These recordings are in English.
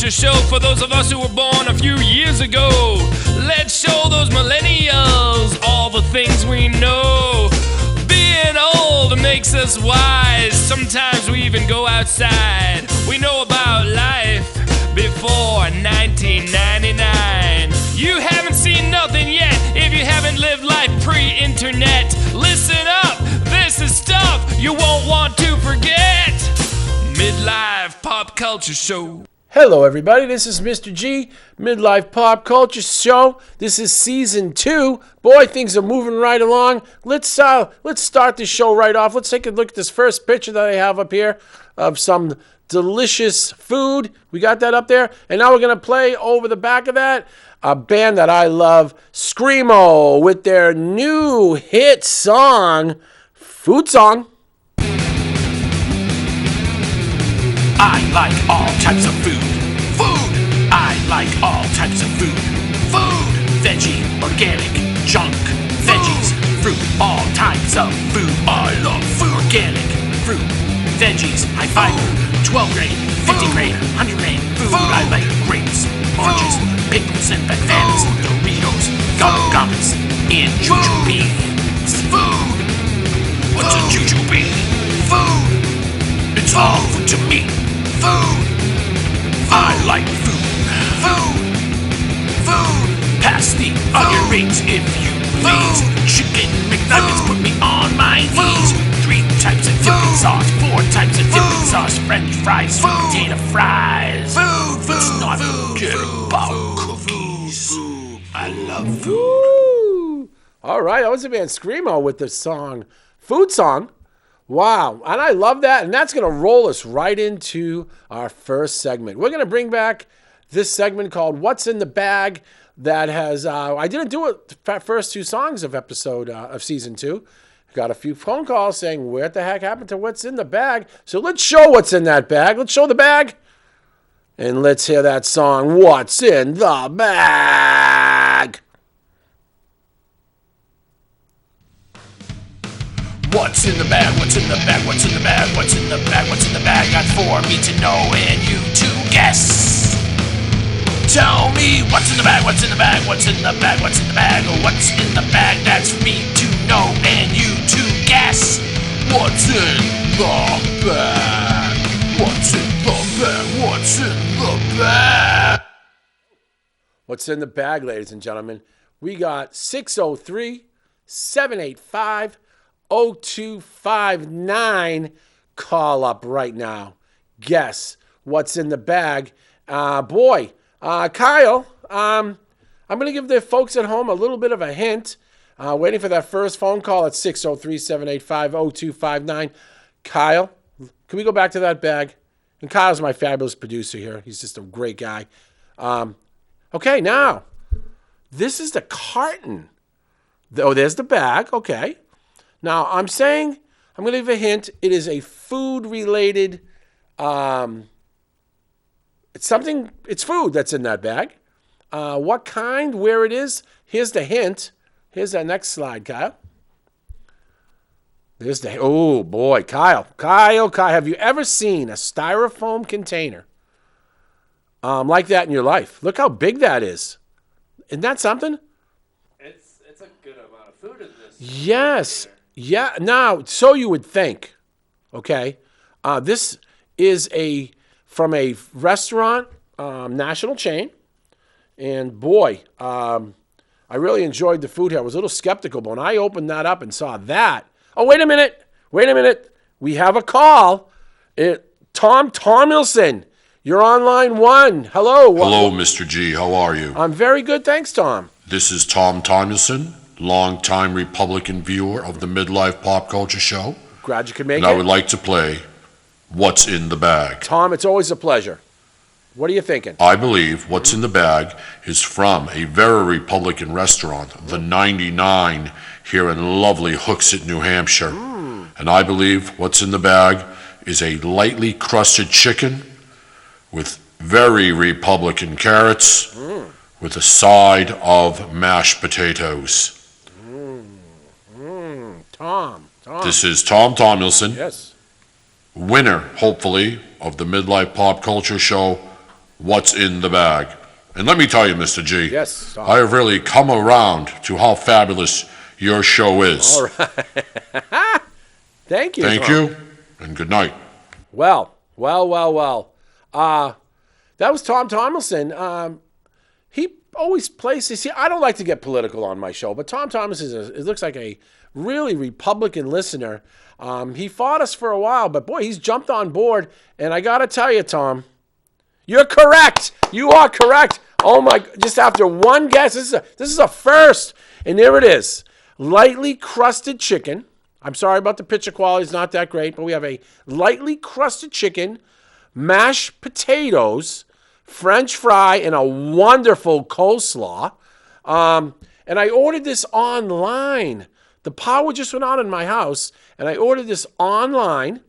culture show for those of us who were born a few years ago. Let's show those millennials all the things we know. Being old makes us wise. Sometimes we even go outside. We know about life before 1999. You haven't seen nothing yet if you haven't lived life pre-internet. Listen up, this is stuff you won't want to forget. Midlife Pop Culture Show. Hello everybody, this is Mr. G, Midlife Pop Culture Show. This is season 2. Boy, things are moving right along. Let's start the show right off. Let's take a look at this first picture that I have up here of some delicious food. We got that up there. And now we're going to play over the back of that a band that I love, Screamo, with their new hit song, Food Song. I like all types of food. Food! I like all types of food. Food! Veggie, organic, junk, veggies, fruit, all types of food. I love food. Organic, fruit, veggies, high fiber, 12 grain, 50 grain, 100 grain, food. I like grapes, oranges, pickles, and bananas, Doritos, gummies, and jujube beans. Food! What's a jujube bean? Food! It's all food to me. Food! I like food. Food! Food! Pass the onion rings if you please. Chicken McNuggets put me on my knees. 3 types of dipping sauce, 4 types of dipping sauce, French fries, potato fries. Food! Let's not forget about cookies. I love food. Woo! All right, that was the band Screamo with the song Food Song. Wow, and I love that, and that's going to roll us right into our first segment. We're going to bring back this segment called What's in the Bag that has, I didn't do it the first 2 songs of season 2. Got a few phone calls saying, what the heck happened to What's in the Bag? So let's show what's in that bag. Let's show the bag, and let's hear that song, What's in the Bag? What's in the bag? What's in the bag? What's in the bag? What's in the bag? What's in the bag? That's for me to know and you to guess. Tell me what's in the bag? What's in the bag? What's in the bag? What's in the bag? What's in the bag? That's for me to know and you to guess. What's in the bag? What's in the bag? What's in the bag? What's in the bag, ladies and gentlemen? We got 603-785 0259. Call up right now. Guess what's in the bag. Kyle, I'm going to give the folks at home a little bit of a hint. Waiting for that first phone call at 603-785-0259. Kyle, can we go back to that bag? And Kyle's my fabulous producer here. He's just a great guy. Okay, now, this is the carton. Oh, there's the bag. Okay. Now, I'm going to give a hint. It is a food-related, it's food that's in that bag. What kind, where it is, here's the hint. Here's that next slide, Kyle. Oh, boy, Kyle, have you ever seen a styrofoam container like that in your life? Look how big that is. Isn't that something? It's a good amount of food in this. Yes. Container. Yeah, now, so you would think, okay? This is from a restaurant, national chain, and boy, I really enjoyed the food here. I was a little skeptical, but when I opened that up and saw that, oh, wait a minute, we have a call. Tom Tomilson, you're on line 1. Hello. Hello, Mr. G, how are you? I'm very good, thanks, Tom. This is Tom Tomilson, longtime Republican viewer of the Midlife Pop Culture Show. Glad you could make it. And I would like to play What's in the Bag. Tom, it's always a pleasure. What are you thinking? I believe What's in the Bag is from a very Republican restaurant, the 99, here in lovely Hooksett, New Hampshire. And I believe What's in the Bag is a lightly crusted chicken with very Republican carrots with a side of mashed potatoes. Tom. This is Tom Tomilson. Yes. Winner, hopefully, of the Midlife Pop Culture Show what's in the bag. And let me tell you, Mr. G, Yes, Tom. I have really come around to how fabulous your show is. All right. Thank you. Thank Tom. you, and good night. Well. That was Tom Tomlinson. He always places. See, I don't like to get political on my show, but Tom Tomlinson it looks like a really Republican listener. He fought us for a while, but boy, he's jumped on board. And I got to tell you, Tom, you're correct. You are correct. Oh my! Just after one guess, this is a first, and there it is. Lightly crusted chicken. I'm sorry about the picture quality; it's not that great, but we have a lightly crusted chicken, mashed potatoes, French fry, and a wonderful coleslaw. And I ordered this online. The power just went out in my house, and I ordered this online,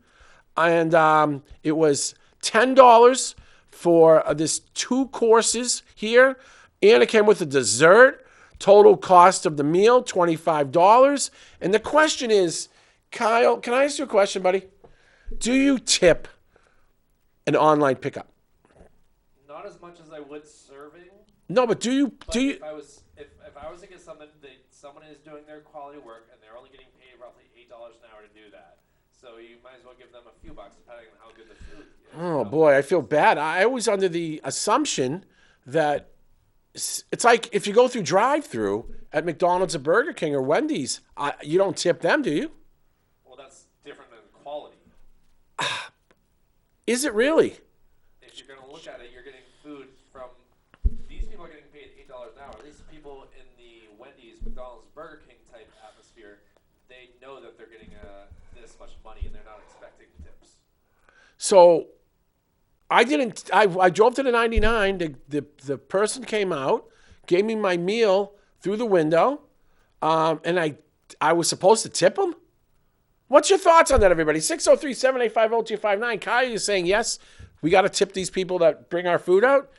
and it was $10 for this 2 courses here, and it came with a dessert. Total cost of the meal, $25. And the question is, Kyle, can I ask you a question, buddy? Do you tip an online pickup? Not as much as I would serving. No, but do you? If I was to get something that someone is doing their quality work and they're only getting paid roughly $8 an hour to do that, so you might as well give them a few bucks depending on how good the food is. Oh boy, I feel bad. I was under the assumption that it's like if you go through drive-through at McDonald's or Burger King or Wendy's, you don't tip them, do you? Well, that's different than quality. Is it really? If you're going to look at it, you're getting food from these people are getting paid $8 an hour. At least people in the Wendy's, McDonald's, Burger King type atmosphere, they know that they're getting this much money and they're not expecting tips. So I didn't. I drove to the 99. The person came out, gave me my meal through the window, and I was supposed to tip him. What's your thoughts on that, everybody? 603-785-0259. Kyle is saying yes. We got to tip these people that bring our food out.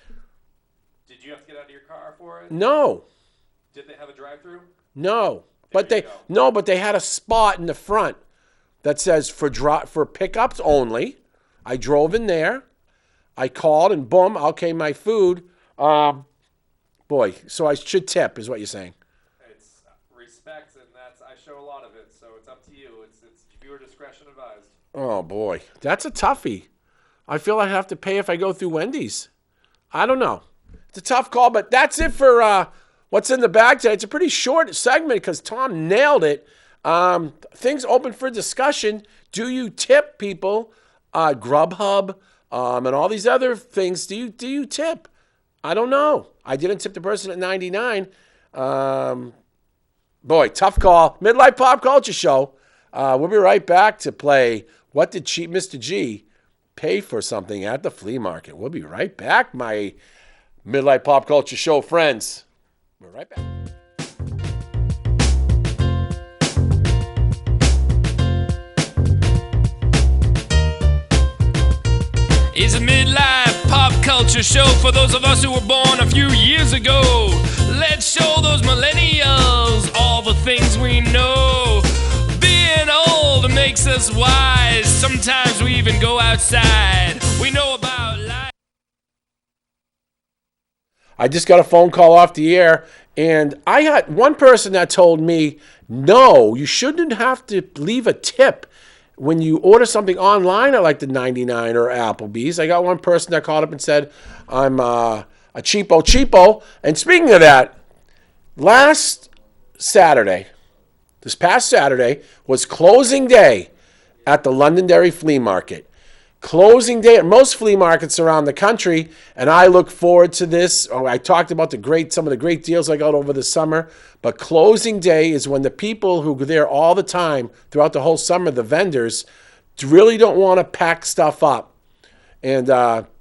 Did you have to get out of your car for it? No, Did they have a drive-through? no. But they had a spot in the front that says for pickups only. I drove in there. I called and boom, out came my food. Boy, so I should tip, is what you're saying. It's respect, and I show a lot of it, so it's up to you. It's viewer discretion advised. Oh boy, that's a toughie. I feel I have to pay if I go through Wendy's. I don't know. It's a tough call, but that's it for what's in the bag today. It's a pretty short segment because Tom nailed it. Things open for discussion. Do you tip people? Grubhub and all these other things. Do you tip? I don't know. I didn't tip the person at 99. Boy, tough call. Midlife Pop Culture Show. We'll be right back to play What Did Cheap Mr. G Pay for Something at the Flea Market? We'll be right back, my Midlife Pop Culture Show friends. We're right back. It's a midlife pop culture show for those of us who were born a few years ago. Let's show those millennials all the things we know. Being old makes us wise. Sometimes we even go outside. We know about life. I just got a phone call off the air, and I had one person that told me, no, you shouldn't have to leave a tip when you order something online at like the 99 or Applebee's. I got one person that called up and said, I'm a cheapo. And speaking of that, this past Saturday was closing day at the Londonderry Flea Market. Closing day at most flea markets around the country, and I look forward to this. I talked about some of the great deals I got over the summer, but closing day is when the people who are there all the time throughout the whole summer, the vendors, really don't want to pack stuff up and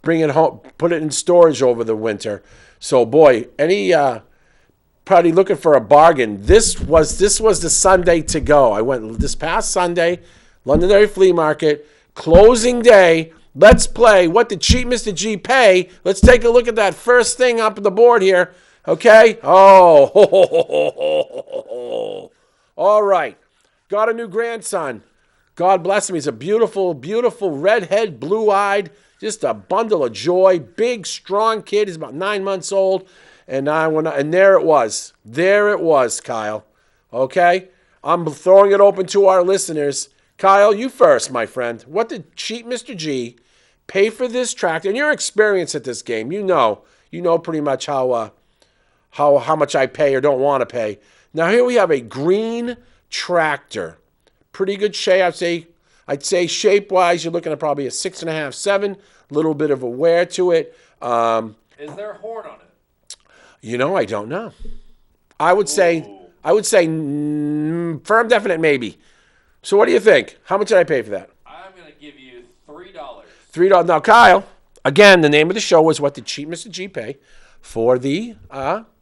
bring it home, put it in storage over the winter. So boy, any probably looking for a bargain. This was the Sunday to go. I went this past Sunday, Londonderry Flea Market. Closing day. Let's play What Did Cheap Mr. G Pay? Let's take a look at that first thing up on the board here. Okay? Oh. All right. Got a new grandson. God bless him. He's a beautiful, beautiful redhead, blue-eyed, just a bundle of joy. Big, strong kid. He's about 9 months old. And there it was. There it was, Kyle. Okay? I'm throwing it open to our listeners. Kyle, you first, my friend. What did Cheap Mr. G pay for this tractor? And your experience at this game, you know pretty much how much I pay or don't want to pay. Now here we have a green tractor. Pretty good shape, I'd say shape-wise, you're looking at probably a 6.5, 7. Little bit of a wear to it. Is there a horn on it? I don't know. I would say firm definite maybe. So what do you think? How much did I pay for that? I'm going to give you $3. $3. Now, Kyle, again, the name of the show was What Did Cheap Mr. G Pay for the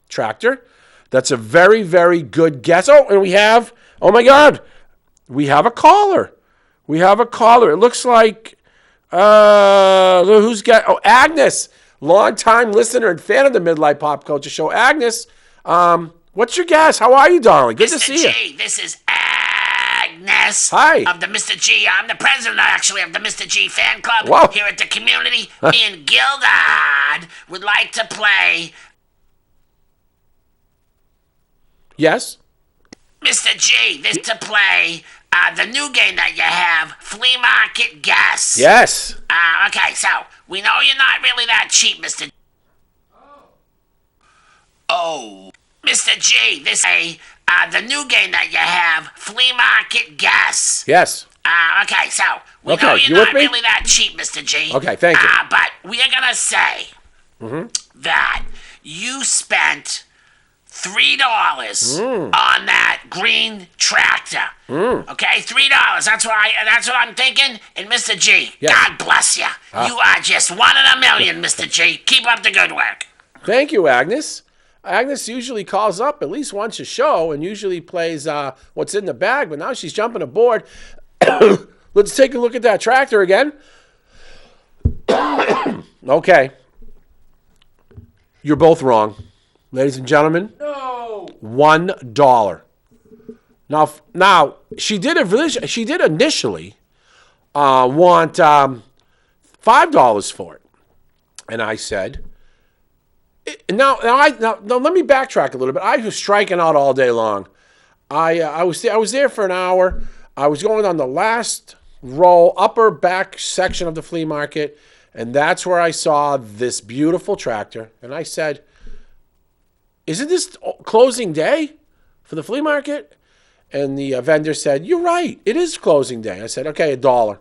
tractor? That's a very, very good guess. Oh, and oh my God, we have a caller. It looks like, Agnes, longtime listener and fan of the Midlife Pop Culture Show. Agnes, what's your guess? How are you, darling? Good to see you. Mr. G, this is Agnes. Hi. Of the Mr. G. I'm the president, actually, of the Mr. G fan club Whoa. here at the community. Me and Gildad would like to play. Yes? Mr. G, this to play the new game that you have, Flea Market Guess. Yes. Okay, so we know you're not really that cheap, Mr. G. Oh. Mr. G, this is the new game that you have, Flea Market Guess. Yes. Okay, so we Okay, know you you're with not me? really that cheap, Mr. G. Okay, thank you. But we are gonna say that you spent $3 on that green tractor. Okay, $3. That's what I'm thinking. And Mr. G, Yes. God bless you. You are just one in a million, Mr. G. Keep up the good work. Thank you, Agnes. Agnes usually calls up at least once a show and usually plays what's in the bag, but now she's jumping aboard. Let's take a look at that tractor again. Okay. You're both wrong. Ladies and gentlemen, No. $1. Now she did initially want $5 for it, and I said, now let me backtrack a little bit. I was striking out all day long. I was there for an hour. I was going on the last row, upper back section of the flea market, and that's where I saw this beautiful tractor, and I said, isn't this closing day for the flea market? And the vendor said, you're right. It is closing day. I said, okay, $1.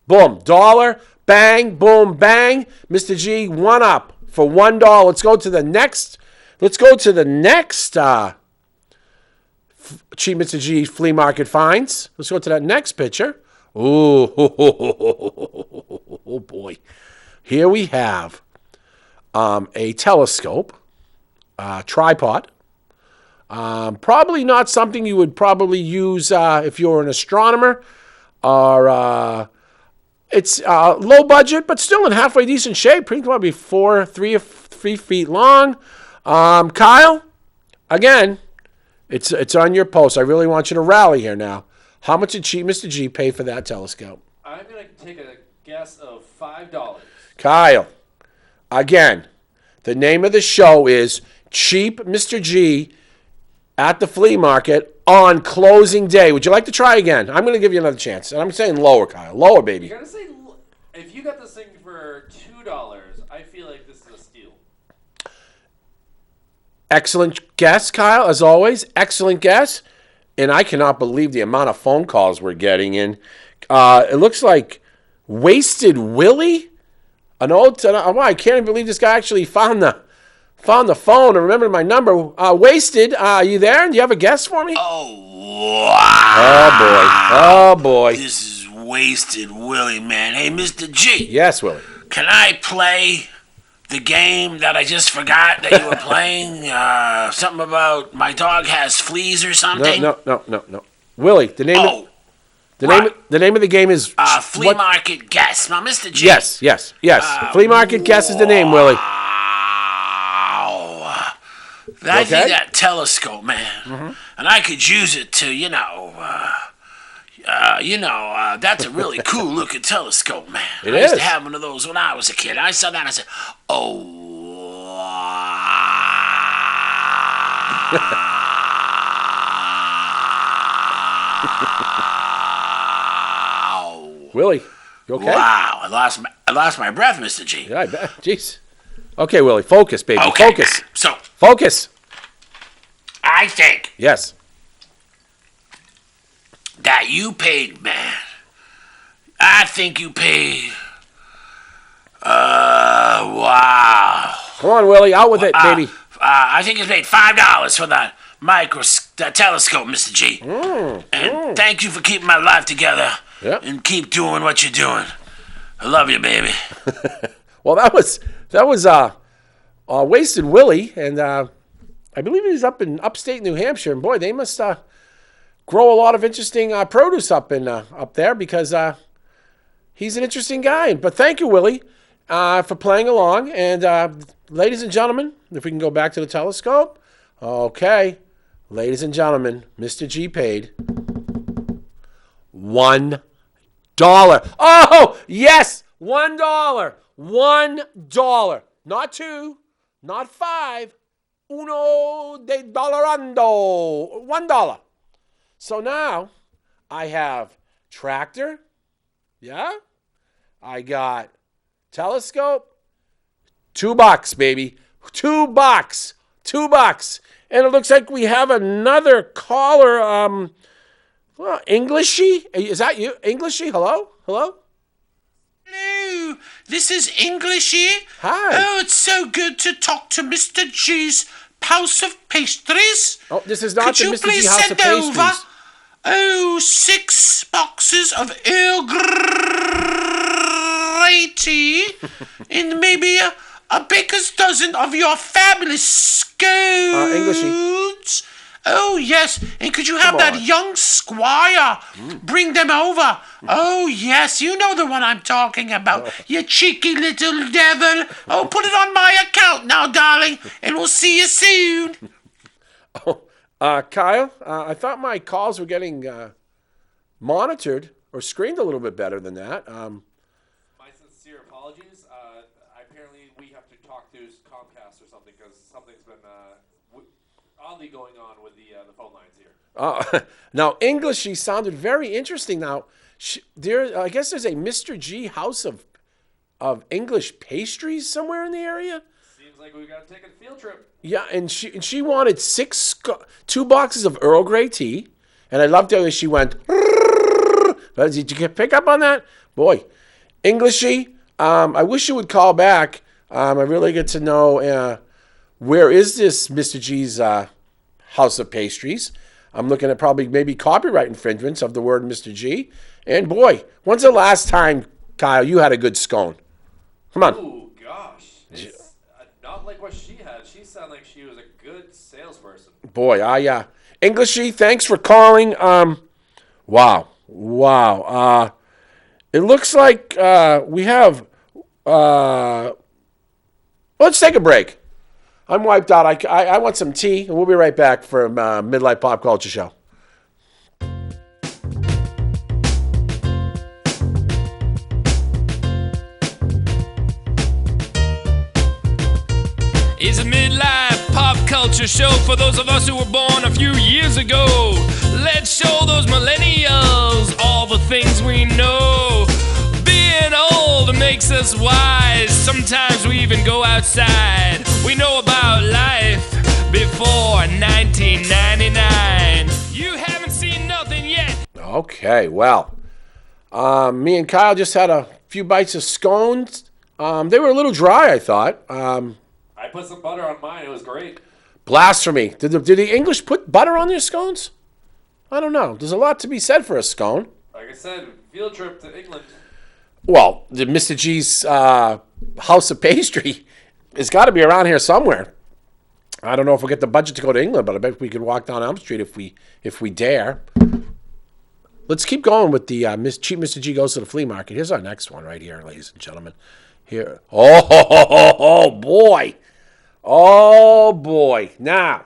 Boom, $1. Bang, boom, bang. Mr. G, one up for $1. Let's go to the next Cheap Mr. G flea market finds. Let's go to that next picture. Ooh, oh boy. Here we have a telescope. Tripod. Probably not something you would probably use if you're an astronomer, or it's low budget, but still in halfway decent shape. Probably 3 feet long. Kyle, again, it's on your post. I really want you to rally here now. How much did Cheap Mr. G pay for that telescope? I'm going to take a guess of $5. Kyle, again, the name of the show is Cheap Mr. G at the flea market on closing day. Would you like to try again? I'm going to give you another chance. And I'm saying lower, Kyle. Lower, baby. You gotta say, if you got this thing for $2, I feel like this is a steal. Excellent guess, Kyle, as always. Excellent guess. And I cannot believe the amount of phone calls we're getting in. It looks like Wasted Willie. I can't even believe this guy actually found the phone and remembered my number. Wasted, are you there? Do you have a guess for me? Oh, wow. Oh, boy. This is Wasted Willie, man. Hey, Mr. G. Yes, Willie. Can I play the game that I just forgot that you were playing? Something about my dog has fleas or something? No. Willie, the name of the game is Flea Market Guess. Now, Mr. G. Yes. Flea Market Guess is the name, Willie. I think that telescope, man, and I could use it to, That's a really cool looking telescope, man. It I used is. to have one of those when I was a kid. I saw that and I said, oh, wow. Willie, you okay? Wow, I lost my breath, Mr. G. Yeah, I bet. Jeez. Okay, Willie, focus, baby. Okay. Focus. So, Focus. I think Yes. that you paid, man. I think you paid. Wow. Come on, Willie, out with it, baby. I think you paid $5 for that telescope, Mr. G. And thank you for keeping my life together. Yep. And keep doing what you're doing. I love you, baby. Well, that was Wasted Willie, and I believe he's up in upstate New Hampshire. And boy, they must grow a lot of interesting produce up there because he's an interesting guy. But thank you, Willie, for playing along. And ladies and gentlemen, if we can go back to the telescope, okay, ladies and gentlemen, Mr. G paid $1. Oh yes, $1. $1, not two, not five. Uno de dollarando. $1. So now I have tractor. Yeah. I got telescope. $2, baby. $2. $2. And it looks like we have another caller. Well, Englishy? Is that you? Englishy? Hello? Hello? Hello, this is Englishy. Hi. Oh, it's so good to talk to Mr. G's House of Pastries. Oh, this is not Could the you Mr. G please House send of Pastries. over 6 boxes of Earl Grey tea and maybe a baker's dozen of your fabulous scones? Englishy. Oh, yes. And could you have Come that on. young squire bring them over? Oh, yes. You know the one I'm talking about. You cheeky little devil. Oh, put it on my account now, darling, and we'll see you soon. Kyle, I thought my calls were getting monitored or screened a little bit better than that. My sincere apologies. Apparently, we have to talk to Comcast or something because something's been oddly going on with the phone lines here. Now, English, she sounded very interesting. Now, I guess there's a Mr. G House of English Pastries somewhere in the area. Seems like we got to take a field trip. Yeah, and she wanted 2 boxes of Earl Grey tea, and I loved how she went. Did you pick up on that, boy? Englishy, I wish you would call back. I really get to know where is this Mr. G's House of Pastries. I'm looking at probably maybe copyright infringements of the word Mr. G. And boy, when's the last time, Kyle, you had a good scone? Come on. Oh gosh, it's not like what she had. She sounded like she was a good salesperson. Boy, Englishy, thanks for calling. Wow. It looks like we have. Let's take a break. I'm wiped out. I want some tea, and we'll be right back for Midlife Pop Culture Show. It's a midlife pop culture show for those of us who were born a few years ago. Let's show those millennials all the things we know. Being old makes us wise. Sometimes we even go outside. We know about life before 1999. You haven't seen nothing yet. Okay, well, me and Kyle just had a few bites of scones. They were a little dry, I thought. I put some butter on mine. It was great. Blasphemy. Did the English put butter on their scones? I don't know. There's a lot to be said for a scone. Like I said, field trip to England. Well, the Mr. G's House of Pastry has got to be around here somewhere. I don't know if we'll get the budget to go to England, but I bet we could walk down Elm Street if we dare. Let's keep going with the Cheap Mr. G Goes to the Flea Market. Here's our next one right here, ladies and gentlemen. Here. Oh, boy. Oh, boy. Now,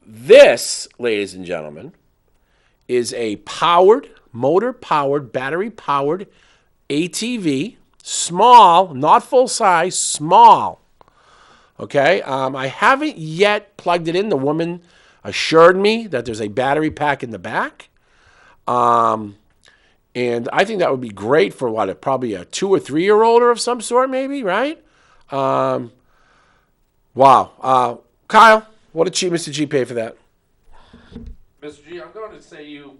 this, ladies and gentlemen, is a motor-powered, battery-powered ATV. Small, not full size, small. Okay, I haven't yet plugged it in. The woman assured me that there's a battery pack in the back. And I think that would be great for probably a 2 or 3 year older of some sort, maybe, right? Wow. Kyle, what did Mr. G pay for that? Mr. G, I'm going to say you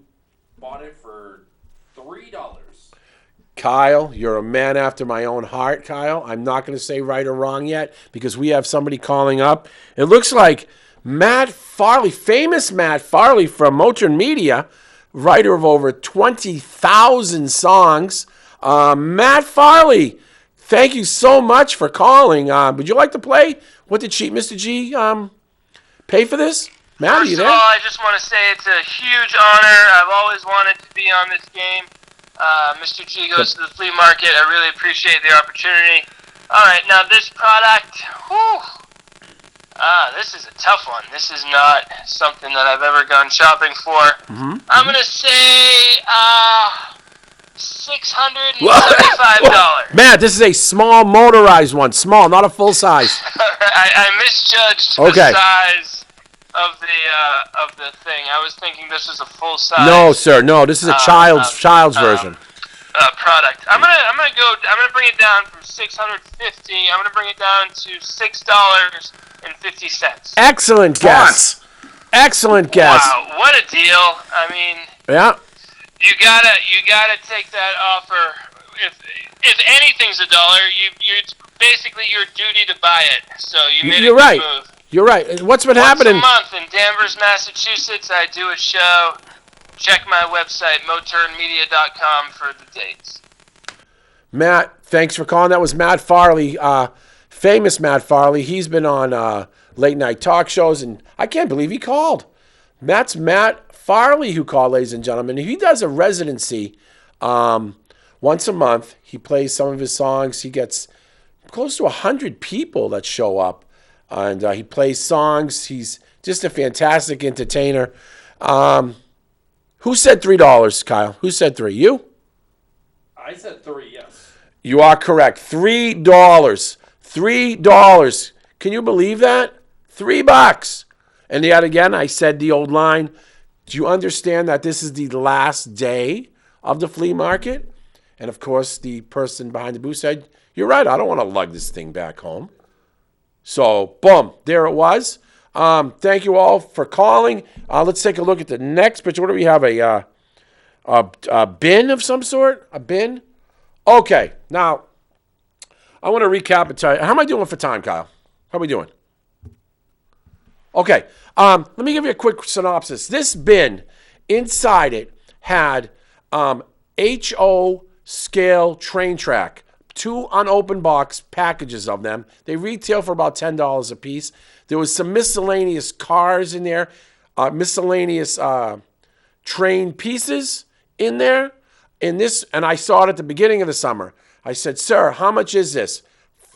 bought it for $3. Kyle, you're a man after my own heart, Kyle. I'm not going to say right or wrong yet because we have somebody calling up. It looks like Matt Farley, famous Matt Farley from Motrin Media, writer of over 20,000 songs. Matt Farley, thank you so much for calling. Would you like to play? What did Mr. G pay for this? Matt, are you there? First of all, I just want to say it's a huge honor. I've always wanted to be on this game. Mr. G goes to the flea market. I really appreciate the opportunity. All right, now this product, this is a tough one. This is not something that I've ever gone shopping for. I'm going to say $675. Matt, this is a small motorized one. Small, not a full size. I misjudged the size of the thing. I was thinking this was a full size. No, sir. No, this is a child's version. Product. I'm gonna bring it down from $650. I'm gonna bring it down to $6.50. Excellent guess. Excellent guess. Wow, what a deal! I mean, yeah. You gotta take that offer. If anything's $1, it's basically your duty to buy it. So you made a good move. You're right. What's been happening? Once a month in Danvers, Massachusetts, I do a show. Check my website, moturnmedia.com, for the dates. Matt, thanks for calling. That was Matt Farley, famous Matt Farley. He's been on late night talk shows, and I can't believe he called. That's Matt Farley who called, ladies and gentlemen. He does a residency once a month. He plays some of his songs. He gets close to 100 people that show up. And he plays songs. He's just a fantastic entertainer. Who said $3, Kyle? Who said 3? You? I said 3, yes. You are correct. $3. $3. Can you believe that? $3. And yet again, I said the old line, do you understand that this is the last day of the flea market? And of course, the person behind the booth said, you're right, I don't want to lug this thing back home. So, boom, there it was. Thank you all for calling. Let's take a look at the next picture. What do we have? A bin of some sort? A bin? Okay, now, I want to recap and tell you. How am I doing for time, Kyle? How are we doing? Okay, let me give you a quick synopsis. This bin, inside it, had HO scale train track. 2 unopened box packages of them. They retail for about $10 a piece. There was some miscellaneous cars in there, miscellaneous train pieces in there. And I saw it at the beginning of the summer. I said, sir, how much is this?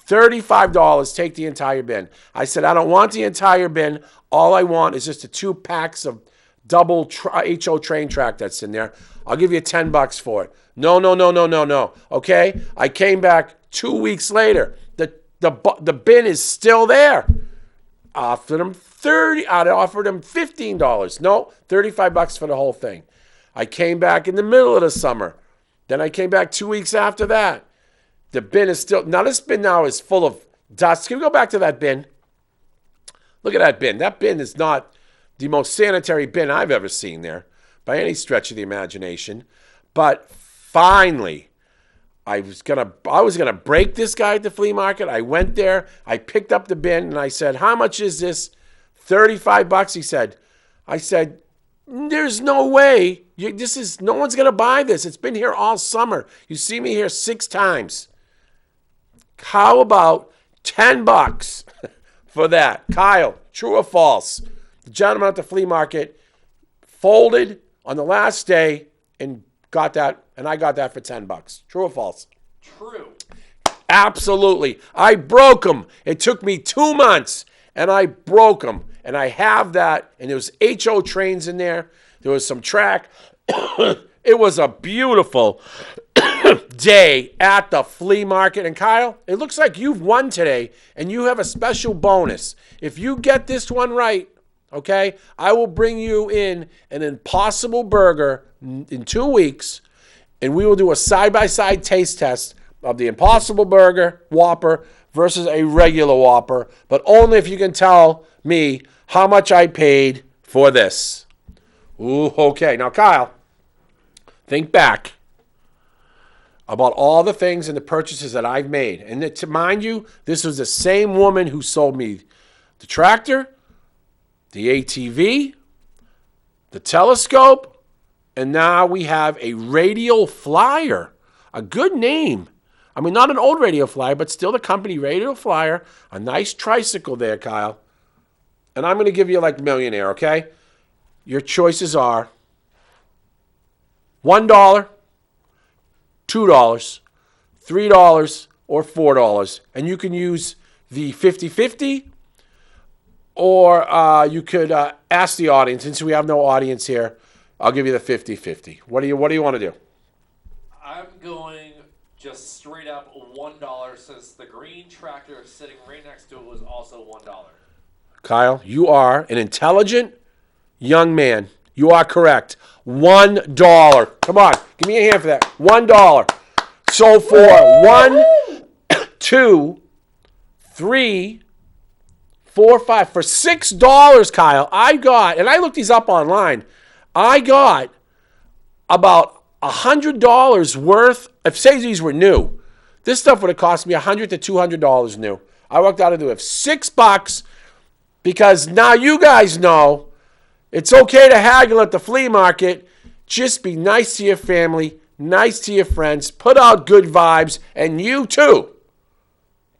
$35, take the entire bin. I said, I don't want the entire bin. All I want is just the 2 packs of double HO train track that's in there. I'll give you $10 for it. No. Okay? I came back 2 weeks later. The bin is still there. Offered him I offered him $15. No, $35 for the whole thing. I came back in the middle of the summer. Then I came back 2 weeks after that. The bin is still, now this bin now is full of dust. Can we go back to that bin? Look at that bin. That bin is not the most sanitary bin I've ever seen there by any stretch of the imagination. But finally, I was gonna break this guy at the flea market. I went there, I picked up the bin, and I said, how much is this? $35, I said, there's no way. No one's gonna buy this. It's been here all summer. You see me here 6 times. How about $10 for that? Kyle, true or false? The gentleman at the flea market folded on the last day and got that, and I got that for $10. True or false? True. Absolutely. I broke him. It took me 2 months, and I broke them. And I have that, and there was HO trains in there. There was some track. It was a beautiful day at the flea market. And Kyle, it looks like you've won today, and you have a special bonus. If you get this one right, okay, I will bring you in an Impossible Burger in 2 weeks, and we will do a side-by-side taste test of the Impossible Burger Whopper versus a regular Whopper, but only if you can tell me how much I paid for this. Ooh, okay. Now, Kyle, think back about all the things and the purchases that I've made. And to mind you, this was the same woman who sold me the tractor, the ATV, the telescope, and now we have a radial flyer. A good name. I mean, not an old radio flyer, but still the company radial flyer. A nice tricycle there, Kyle. And I'm going to give you like millionaire, okay? Your choices are $1, $2, $3, or $4. And you can use the 50-50, or you could ask the audience. Since we have no audience here, I'll give you the 50-50. What do you want to do? I'm going just straight up $1 since the green tractor sitting right next to it was also $1. Kyle, you are an intelligent young man. You are correct. $1. Come on, give me a hand for that. $1. So for 1, 2, 3, 4, 5, for $6, Kyle, I got, and I looked these up online, I got about $100 worth, if say these were new, this stuff would have cost me $100 to $200 new. I worked out to do it $6 because now you guys know it's okay to haggle at the flea market. Just be nice to your family, nice to your friends, put out good vibes, and you too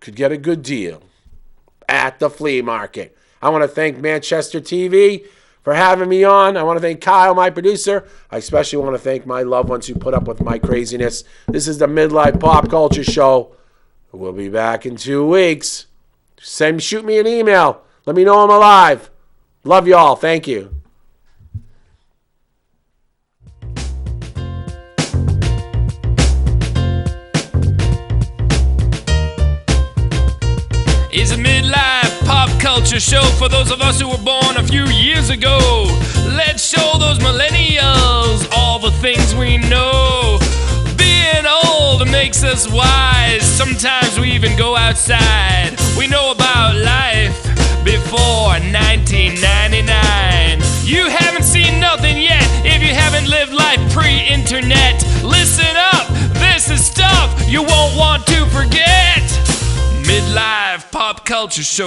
could get a good deal at the flea market. I want to thank Manchester TV for having me on. I want to thank Kyle, my producer. I especially want to thank my loved ones who put up with my craziness. This is the Midlife Pop Culture Show. We'll be back in 2 weeks. Shoot me an email. Let me know I'm alive. Love y'all. Thank you. Is a midlife pop culture show for those of us who were born a few years ago. Let's show those millennials all the things we know. Being old makes us wise. Sometimes we even go outside. We know about life before 1999. You haven't seen nothing yet if you haven't lived life pre-internet. Listen up, this is stuff you won't want to forget. Midlife Pop Culture Show.